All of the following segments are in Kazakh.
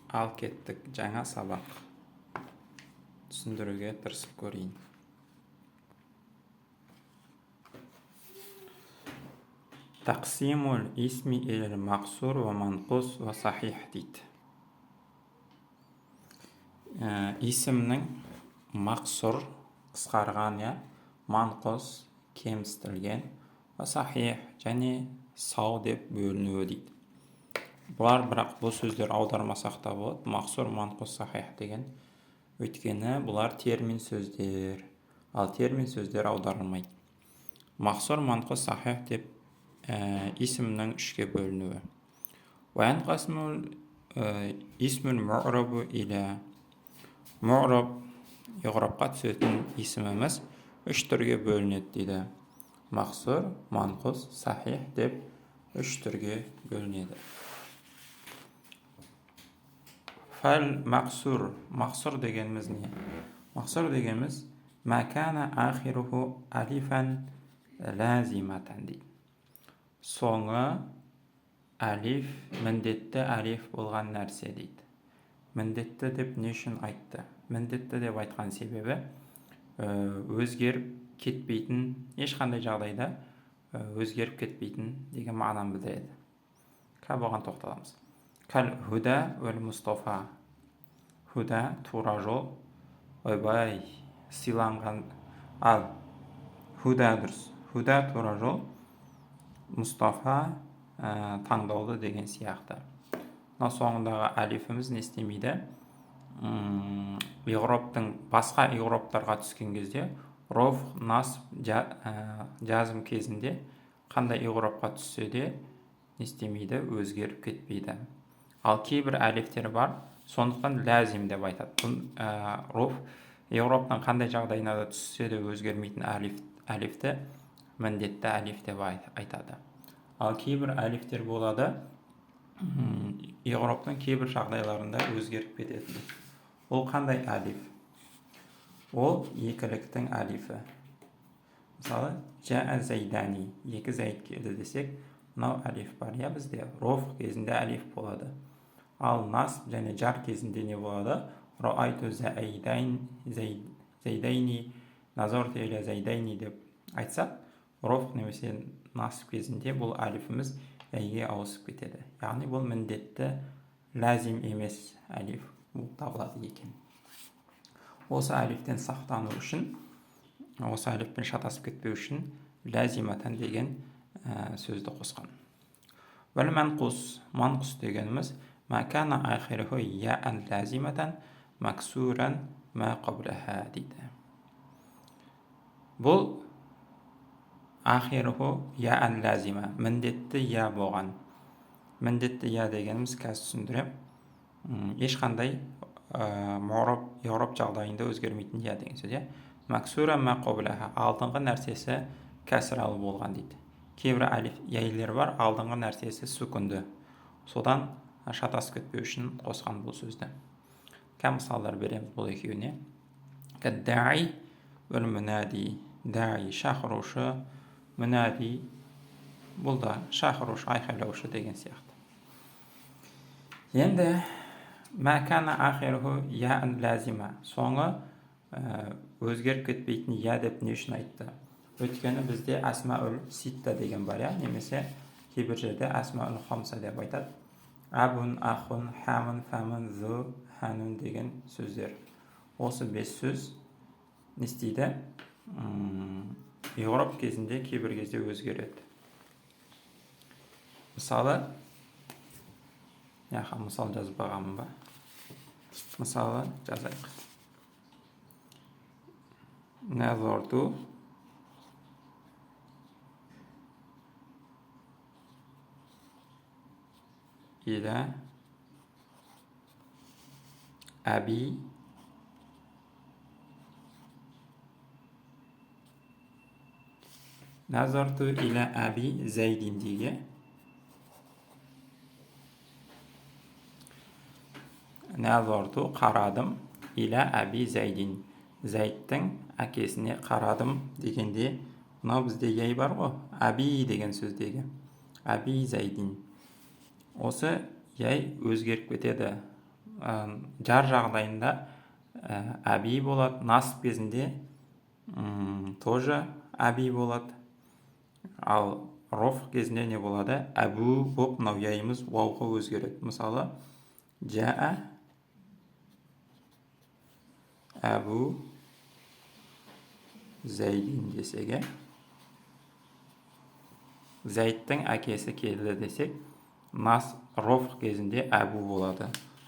Ал кеттік жаңа сабақ. Түсіндіруге тырысып көрейін. Тақсимул исми илл мақсур ва манқус ва сахих дейді. Исімнің мақсур, қысқарған, манқус, кемістірген, ва сахих, және сау деп бөлінуі дейді. Бұлар бірақ бұл сөздер аудармасақ та болады. Мақсур, манқус, сахих деген. Өйткені бұлар термин сөздер. Ал термин сөздер аударылмайды. Мақсур, манқус, сахих деп исімнің үшке бөлінуі. Уянқасмул исмул му'рабу иля. Му'раб, иғрабқа түсетін исіміміз үш түрге бөлінеді дейді. Мақсур, манқус, сахих деп үш түрге бөлінеді. Фәл мақсур. Мақсур дегеніміз не? Мақсур дегеніміз мәкана ахируху алифан лазиматан дейді. Соңы алиф, міндетті алиф болған нәрсе дейді. Міндетті деп не үшін айтты? Міндетті деп айтқан себебі өзгеріп кетпейтін, ешқандай жағдайда өзгеріп кетпейтін деген мағынаны білдіреді. Бұған тоқталамыз. Кәл худа вәл Мұстафа. Худа тура жол. Ойбай, сыйланған. Ал худа дұрыс. Худа тура жол. Мұстафа таңдаулы деген сияқты. Мына соңындағы әлифіміз не істемейді? Иғроптың басқа иғроптарға түскен кезде роф, насб, жазым кезінде қандай иғропқа түссе де не істемейді? Өзгеріп кетпейді. Ал кейбір әлифтер бар, сондықтан ләзим деп айтады. Роф иғроптың қандай жағдайына да түссе де өзгермейтін әлифті міндетті әлиф деп айтады. Ал кейбір әлифтер болады, иғроптың кейбір жағдайларында өзгеріп кетеді. Ол қандай әлиф? Ол екіліктің әлифі. Мысалы, жаа зайдани, екі зайд келді десек, мынау әлиф бар. Бізде роф кезінде әлиф болады. Ал насб және жар кезінде не болады? Раайту зайдайни, назарту иля зайдайни деп айтсақ, роф немесе насб кезінде бұл әлифіміз әйге ауысып кетеді. Яғни бұл міндетті ләзим емес әлиф табылады екен. Осы әлифтен сақтану үшін, осы әлифпен шатасып кетпеу үшін ләзиматан деген сөзді қосқан. Вәл манқус. Манқус дегеніміз мәкана ахируху яан ләзиматан максуран ма қаблаха дейді. Бұл ахируху яан ләзима, міндетті я болған. Міндетті я дегеніміз қазір түсіндірем. Ешқандай иғраб жағдайында өзгермейтін я деген сөз. Максуран ма қаблаха, алдыңғы нәрсесі кәсіралы болған дейді. Кейбір яйлер бар, алдыңғы нәрсесі сүкінді. Содан шатасып кетпеу үшін қосқан бұл сөзді. Мысалдар береміз бұл екеуіне. Кәддаи вәл мұнади. Даи шақырушы, мұнади бұл да шақырушы, айқайлаушы деген сияқты. Енді мәкана ахируху яан ләзима. Соңы өзгеріп кетпейтін я деп не үшін айтты? Өйткені бізде асмаул ситта деген бар, немесе кейбір жерде асмаул хамса деп айтады. Абун, ахун, хамун, фамун, зу, ханун деген сөздер. Осы бес сөз не істейді? Иғраб кезінде кейбір кезде өзгереді. Мысалы, мысал жазып бағамын ба? Мысалы жазайық. Назарту иля аби назарту иля аби зайдин деге. Назарту қарадым иля аби зайдин. Зайдтың әкесіне қарадым дегенде, мынау бізде яй бар ғой, аби деген сөздегі. Аби зайдин. Осы яй өзгеріп кетеді. жар жағдайында әби болады. Насып кезінде тоже әби болады. Ал роф кезінде не болады? Әбу боп мынау яйымыз вауға өзгереді. Мысалы, жаа әбу зәйдин десеге, Зәйттің әкесі келді десек, роф кезінде әбу болады.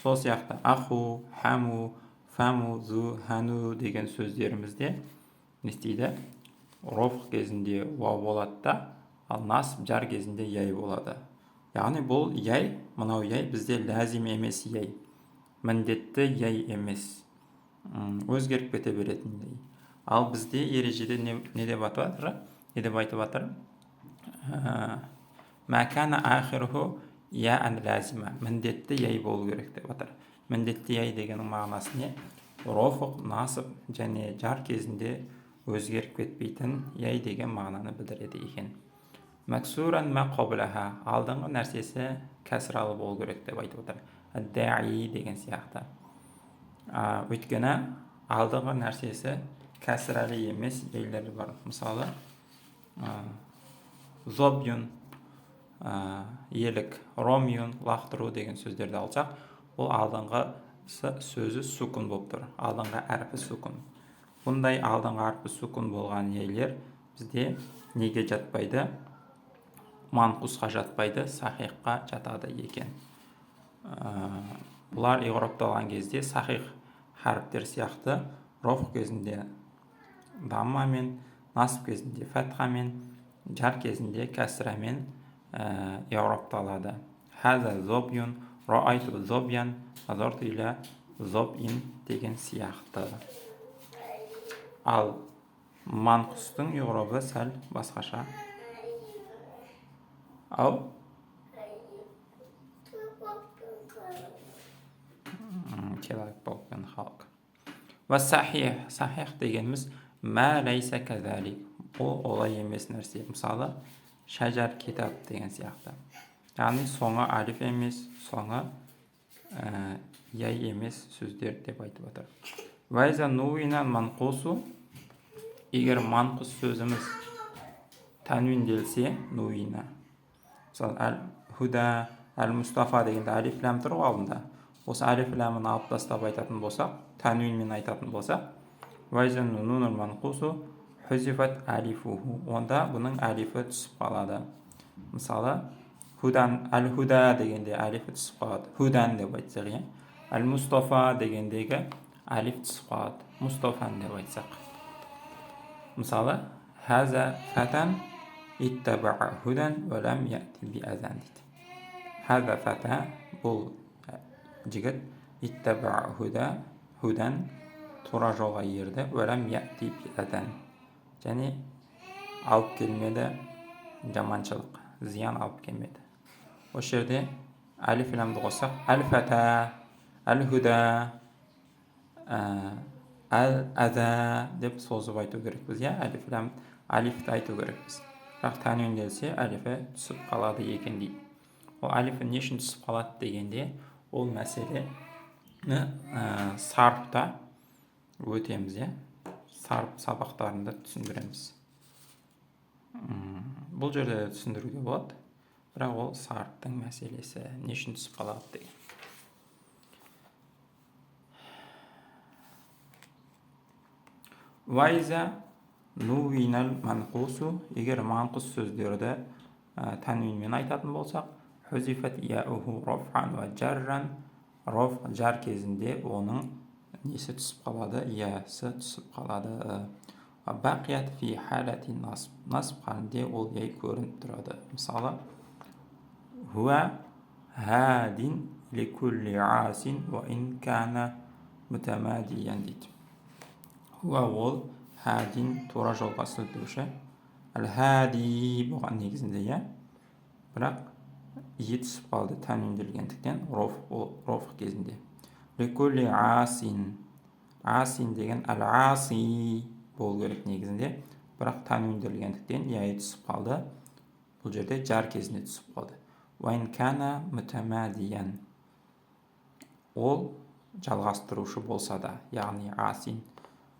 Сол сияқты аху, хаму, фаму, зу, хану деген сөздерімізде не істейді? Роф кезінде вау болады да, ал насып жар кезінде яй болады. Яғни бұл яй, мынау яй бізде ләзим емес яй, міндетті яй емес, өзгеріп кете беретіндей. Ал бізде ережеде не деп айтып жатыр? Мәкәна ахируху яән ләзима, міндетті яй болу керек деп жатыр. Міндетті яй дегеннің мағынасы не? Рофық, насып және жар кезінде өзгеріп кетпейтін яй деген мағынаны білдіреді екен. Мәксуран мә қобляха, алдыңғы нәрсесі кәсіралы болу керек деп айтып отыр. Әддәи деген сияқты. Өйткені алдыңғы нәрсесі кәсірәлі емес яйлер бар. Мысалы, зобюн, елік, ромюн, лақтыру деген сөздерді алсақ, ол алдыңғы сөзі сукун болып тұр. Алдыңғы әрпі сукун. Бұндай алдыңғы әрпі сукун болған яйлер бізде неге жатпайды? Манқусқа жатпайды, сахихқа жатады екен. Бұлар иғрапталған кезде сахих харіптер сияқты роф кезінде даммамен, насып кезінде фәтхамен, жар кезінде кәсірамен иғрапталады. Хаза зобюн, роайту зобян, назарту иля зобин деген сияқты. Ал манқустың иғрабы сәл басқаша. Ау? Келайық болған халық. Ва сахих, сахих дегеніміз мә ләйсә кәзәлик, ол олай емес нәрсе. Мысалы, шәжар китаб деген сияқты. Яғни соңы алиф емес, соңы яй емес сөздер деп айтып отыр. Вайза нуинан манқусу, егер манқус сөзіміз тәнвинделсе, нуина. Мысалы, әл-худа, әл-мустафа дегенде алиф ләм тұр алдында. Осы алиф ләмін алып тастап айтатын болсақ, тәнвинмен айтатын болсақ, вайза нунун манқусу хузифат алифуху, онда бұның алифі түсіп қалады. Мысалы, әл-худа дегенде алифі түсіп қалады. Худан деп айтсақ, әл-мустафа дегендегі алиф түсіп қалады. Мустафан деп айтсақ. Мысалы, хаза фатан иттаба'a худан ва лам я'ти би азан дейді. Хаза фата, бұл жігіт, иттаба'a худан, тура жолға ерді, ва лам я'ти би азан, және алып келмеді жаманшылық, зиян алып келмеді. Осы жерде алиф ләмді қоссақ, әл-фата, әл-худа, әл-аза деп созып айту керекпіз. Алифті айту керекпіз. Бірақ тәнвинделсе, әлифі түсіп қалады екен дейді. Ол әлифі не үшін түсіп қалады дегенде, ол мәселені сарпта өтеміз. Сарп сабақтарында түсіндіреміз. Бұл жерде түсіндіруге болады, бірақ ол сарптың мәселесі, не үшін түсіп қалады деген. Вайза нуинал манқусу, егер манқус сөздерді тәнвинмен айтатын болсақ, хузифат яуху рофан ва жарран, роф жар кезінде оның несі түсіп қалады, ясы түсіп қалады. Бақият фи халати насб, насб халінде ол яй көрініп тұрады. Мысалы, хуа хадин ликулли асин ва инкана мутамадиян дейді. Хуа ол хадин тура жолға сілтеуші, әл-хади болған негізінде, бірақ ие түсіп қалды тәнвинделгендіктен роф кезінде. Ликулли асин, асин деген әл-аси болу керек негізінде, бірақ тәнвинделгендіктен яй түсіп қалды. Бұл жерде жар кезінде түсіп қалды. Ва инкана мутамадиян, ол жалғастырушы болса да, яғни асин.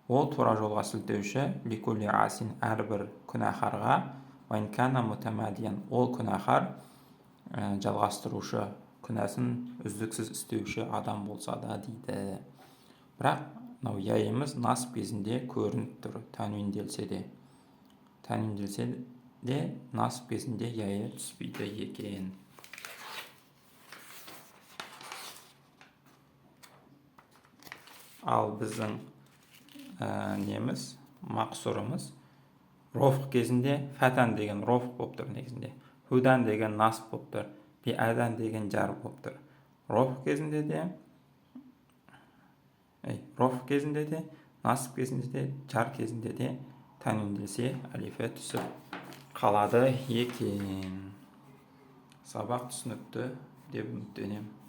Ол тура жолға сілтеуші, ликулли асин әрбір күнәһарға, вайнкана мутамадиян, ол күнәһар жалғастырушы, күнәсін үздіксіз істеуші адам болса да дейді. Бірақ мынау яйымыз насып кезінде көрініп тұр, тәнуинделсе де насып кезінде яйы түспейді екен. Ал біздің неміз, мақсұрымыз рофқ кезінде фәтән деген рофқ болып тұр негізінде. Худан деген насып болып тұр. Биәдан деген жар болып тұр. Рофқ кезінде де, насып кезінде де, жар кезінде де тәнуинделсе әлифе түсіп қалады екен. Сабақ түсінікті деп үміттенемін.